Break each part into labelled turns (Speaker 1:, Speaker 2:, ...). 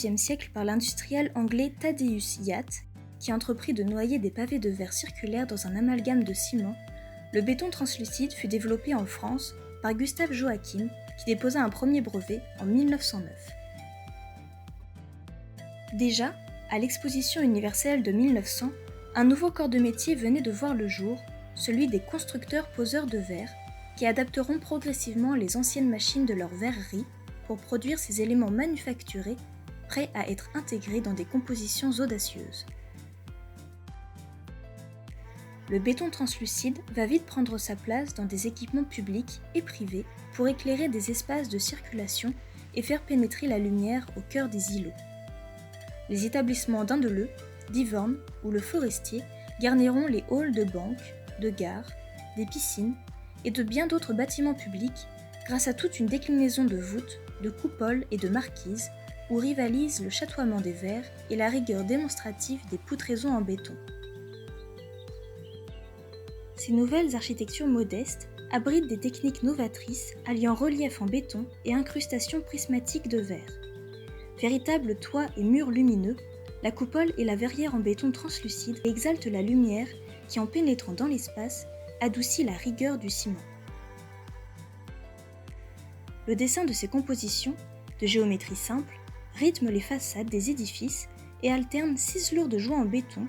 Speaker 1: XVIIIe siècle par l'industriel anglais Thaddeus Yates, qui entreprit de noyer des pavés de verre circulaires dans un amalgame de ciment, le béton translucide fut développé en France par Gustave Joachim, qui déposa un premier brevet en 1909. Déjà, à l'exposition universelle de 1900, un nouveau corps de métier venait de voir le jour, celui des constructeurs-poseurs de verre, qui adapteront progressivement les anciennes machines de leur verrerie pour produire ces éléments manufacturés prêts à être intégrés dans des compositions audacieuses. Le béton translucide va vite prendre sa place dans des équipements publics et privés pour éclairer des espaces de circulation et faire pénétrer la lumière au cœur des îlots. Les établissements d'Indeleu, d'Yvorne ou le Forestier garniront les halls de banques, de gares, des piscines et de bien d'autres bâtiments publics grâce à toute une déclinaison de voûtes, de coupoles et de marquises où rivalisent le chatoiement des verres et la rigueur démonstrative des poutraisons en béton. Ces nouvelles architectures modestes abritent des techniques novatrices alliant relief en béton et incrustation prismatique de verre. Véritables toits et murs lumineux, la coupole et la verrière en béton translucide exaltent la lumière qui, en pénétrant dans l'espace, adoucit la rigueur du ciment. Le dessin de ces compositions, de géométrie simple, rythme les façades des édifices et alterne ciselures de joints en béton,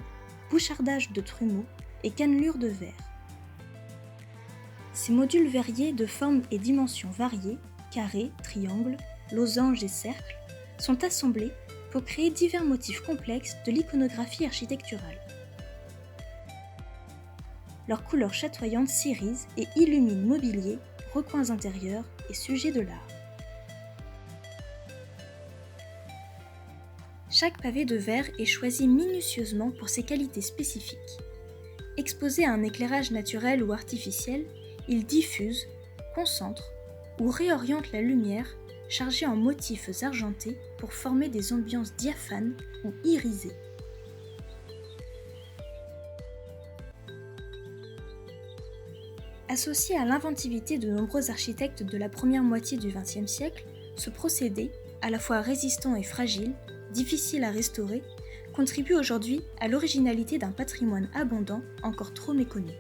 Speaker 1: bouchardage de trumeaux et cannelures de verre. Ces modules verriers de formes et dimensions variées, carrés, triangles, losanges et cercles, sont assemblés pour créer divers motifs complexes de l'iconographie architecturale. Leurs couleurs chatoyantes s'irisent et illuminent mobilier, recoins intérieurs et sujets de l'art. Chaque pavé de verre est choisi minutieusement pour ses qualités spécifiques. Exposé à un éclairage naturel ou artificiel, il diffuse, concentre ou réoriente la lumière chargée en motifs argentés pour former des ambiances diaphanes ou irisées. Associé à l'inventivité de nombreux architectes de la première moitié du XXe siècle, ce procédé, à la fois résistant et fragile, difficile à restaurer, contribue aujourd'hui à l'originalité d'un patrimoine abondant encore trop méconnu.